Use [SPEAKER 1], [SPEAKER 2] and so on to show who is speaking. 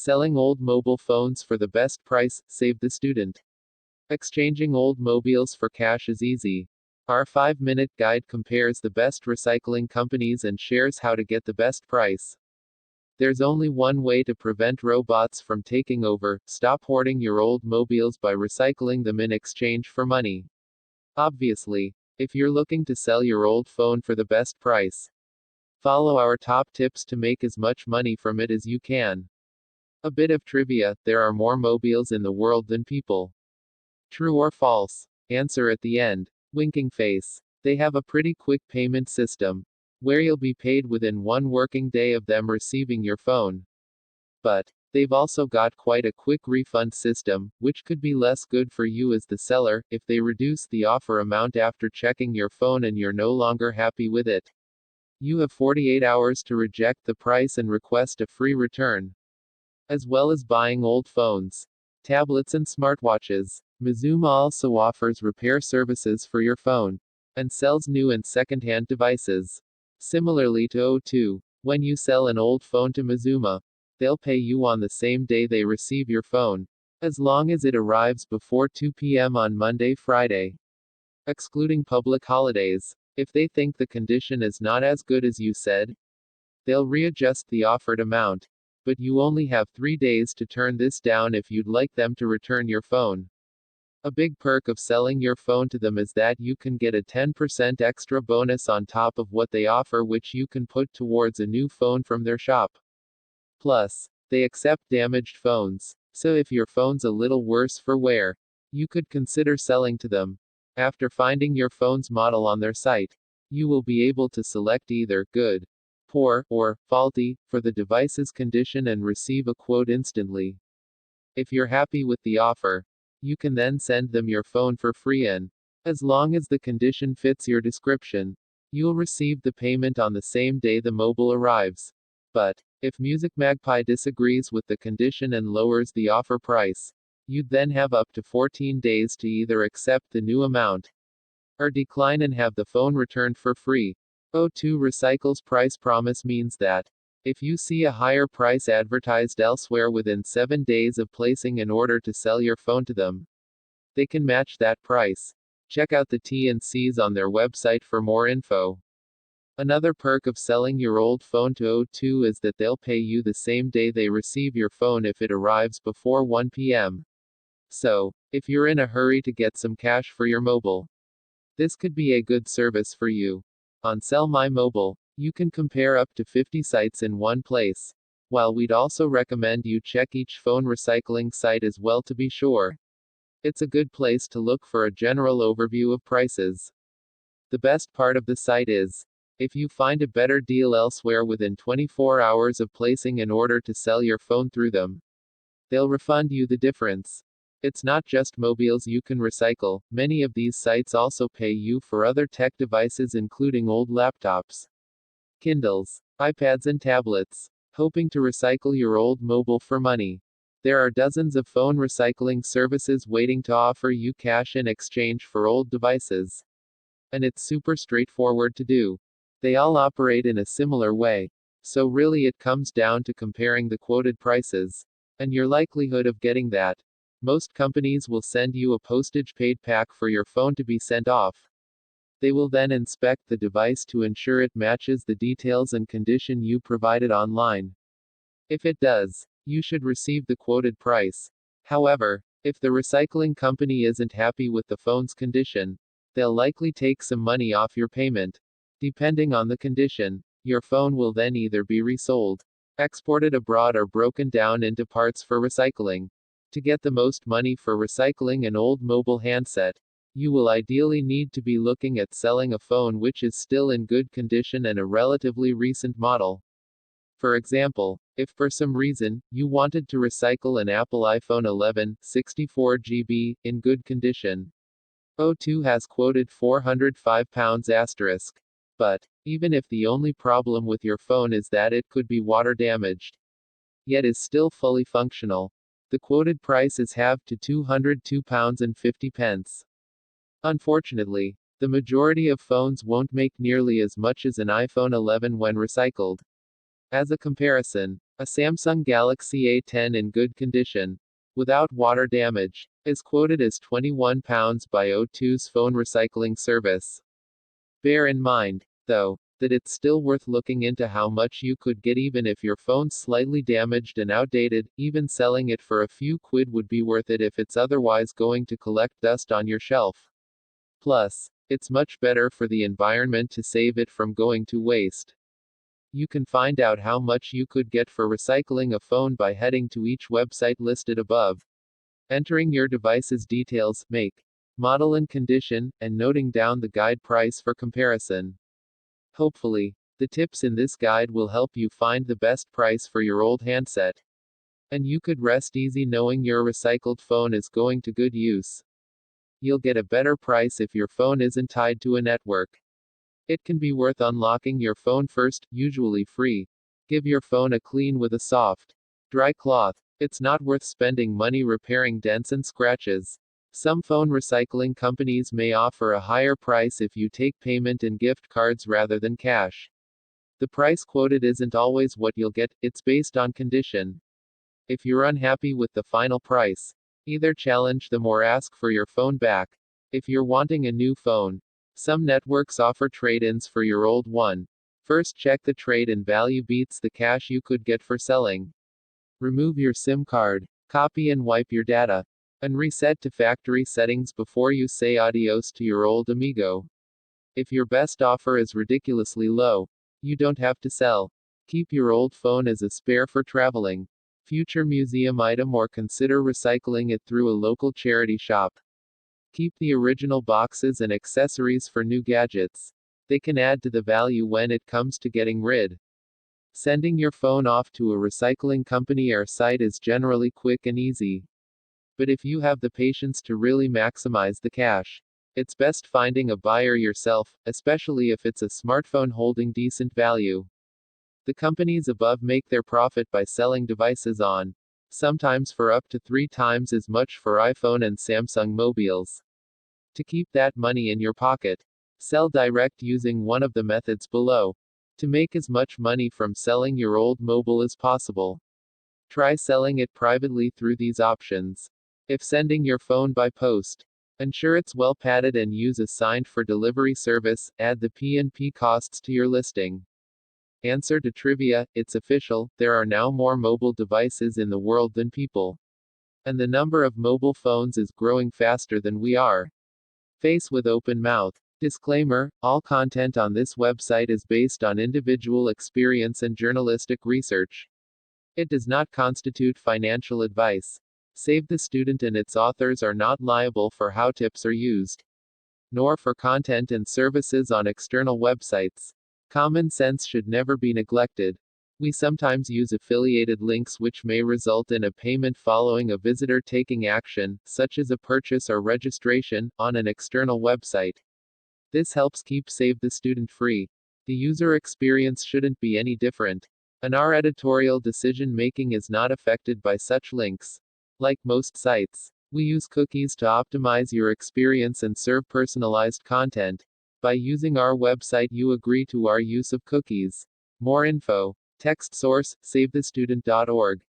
[SPEAKER 1] Selling old mobile phones for the best price, save the student. Exchanging old mobiles for cash is easy. Our 5-minute guide compares the best recycling companies and shares how to get the best price. There's only one way to prevent robots from taking over: stop hoarding your old mobiles by recycling them in exchange for money. Obviously, if you're looking to sell your old phone for the best price, follow our top tips to make as much money from it as you can. A bit of trivia: there are more mobiles in the world than people. True or false? Answer at the end. Winking face. They have a pretty quick payment system, where you'll be paid within one working day of them receiving your phone. But they've also got quite a quick refund system, which could be less good for you as the seller, if they reduce the offer amount after checking your phone and you're no longer happy with it. You have 48 hours to reject the price and request a free return. As well as buying old phones, tablets and smartwatches, Mazuma also offers repair services for your phone, and sells new and second-hand devices. Similarly to O2, when you sell an old phone to Mazuma, they'll pay you on the same day they receive your phone, as long as it arrives before 2 p.m. on Monday, Friday, excluding public holidays. If they think the condition is not as good as you said, they'll readjust the offered amount. But you only have 3 days to turn this down if you'd like them to return your phone. A big perk of selling your phone to them is that you can get a 10% extra bonus on top of what they offer, which you can put towards a new phone from their shop. Plus, they accept damaged phones, so if your phone's a little worse for wear, you could consider selling to them. After finding your phone's model on their site, you will be able to select either good, poor, or faulty for the device's condition and receive a quote instantly. If you're happy with the offer, you can then send them your phone for free, and as long as the condition fits your description, you'll receive the payment on the same day the mobile arrives. But if Music Magpie disagrees with the condition and lowers the offer price, you'd then have up to 14 days to either accept the new amount or decline and have the phone returned for free. O2 Recycle's price promise means that if you see a higher price advertised elsewhere within 7 days of placing an order to sell your phone to them, they can match that price. Check out the T&Cs on their website for more info. Another perk of selling your old phone to O2 is that they'll pay you the same day they receive your phone if it arrives before 1 p.m. So, if you're in a hurry to get some cash for your mobile, this could be a good service for you. On Sell My Mobile, you can compare up to 50 sites in one place. While we'd also recommend you check each phone recycling site as well to be sure. It's a good place to look for a general overview of prices. The best part of the site is, if you find a better deal elsewhere within 24 hours of placing an order to sell your phone through them, they'll refund you the difference. It's not just mobiles you can recycle, many of these sites also pay you for other tech devices including old laptops, Kindles, iPads and tablets. Hoping to recycle your old mobile for money? There are dozens of phone recycling services waiting to offer you cash in exchange for old devices. And it's super straightforward to do. They all operate in a similar way. So really it comes down to comparing the quoted prices and your likelihood of getting that. Most companies will send you a postage-paid pack for your phone to be sent off. They will then inspect the device to ensure it matches the details and condition you provided online. If it does, you should receive the quoted price. However, if the recycling company isn't happy with the phone's condition, they'll likely take some money off your payment. Depending on the condition, your phone will then either be resold, exported abroad, or broken down into parts for recycling. To get the most money for recycling an old mobile handset, you will ideally need to be looking at selling a phone which is still in good condition and a relatively recent model. For example, if for some reason you wanted to recycle an Apple iPhone 11, 64 GB, in good condition, O2 has quoted £405 *. But even if the only problem with your phone is that it could be water damaged, yet is still fully functional, the quoted price is halved to £202.50. Unfortunately, the majority of phones won't make nearly as much as an iPhone 11 when recycled. As a comparison, A Samsung Galaxy A10 in good condition, without water damage, is quoted as £21 by O2's phone recycling service. Bear in mind, though, that it's still worth looking into how much you could get even if your phone's slightly damaged and outdated. Even selling it for a few quid would be worth it if it's otherwise going to collect dust on your shelf. Plus, it's much better for the environment to save it from going to waste. You can find out how much you could get for recycling a phone by heading to each website listed above, entering your device's details, make, model and condition, and noting down the guide price for comparison. Hopefully, the tips in this guide will help you find the best price for your old handset. And you could rest easy knowing your recycled phone is going to good use. You'll get a better price if your phone isn't tied to a network. It can be worth unlocking your phone first, usually free. Give your phone a clean with a soft, dry cloth. It's not worth spending money repairing dents and scratches. Some phone recycling companies may offer a higher price if you take payment in gift cards rather than cash. The price quoted isn't always what you'll get, it's based on condition. If you're unhappy with the final price, either challenge them or ask for your phone back. If you're wanting a new phone, some networks offer trade-ins for your old one. First check the trade-in value beats the cash you could get for selling. Remove your SIM card, copy and wipe your data, and reset to factory settings before you say adios to your old Amigo. If your best offer is ridiculously low, you don't have to sell. Keep your old phone as a spare for traveling, future museum item, or consider recycling it through a local charity shop. Keep the original boxes and accessories for new gadgets. They can add to the value when it comes to getting rid. Sending your phone off to a recycling company or site is generally quick and easy. But if you have the patience to really maximize the cash, it's best finding a buyer yourself, especially if it's a smartphone holding decent value. The companies above make their profit by selling devices on, sometimes for up to 3 times as much for iPhone and Samsung mobiles. To keep that money in your pocket, sell direct using one of the methods below. To make as much money from selling your old mobile as possible, try selling it privately through these options. If sending your phone by post, ensure it's well padded and use a signed for delivery service. Add the P&P costs to your listing. Answer to trivia, it's official, there are now more mobile devices in the world than people. And the number of mobile phones is growing faster than we are. Face with open mouth. Disclaimer, all content on this website is based on individual experience and journalistic research. It does not constitute financial advice. Save the Student and its authors are not liable for how tips are used, nor for content and services on external websites. Common sense should never be neglected. We sometimes use affiliated links which may result in a payment following a visitor taking action, such as a purchase or registration, on an external website. This helps keep Save the Student free. The user experience shouldn't be any different, and our editorial decision making is not affected by such links. Like most sites, we use cookies to optimize your experience and serve personalized content. By using our website, you agree to our use of cookies. More info. Text source, savethestudent.org.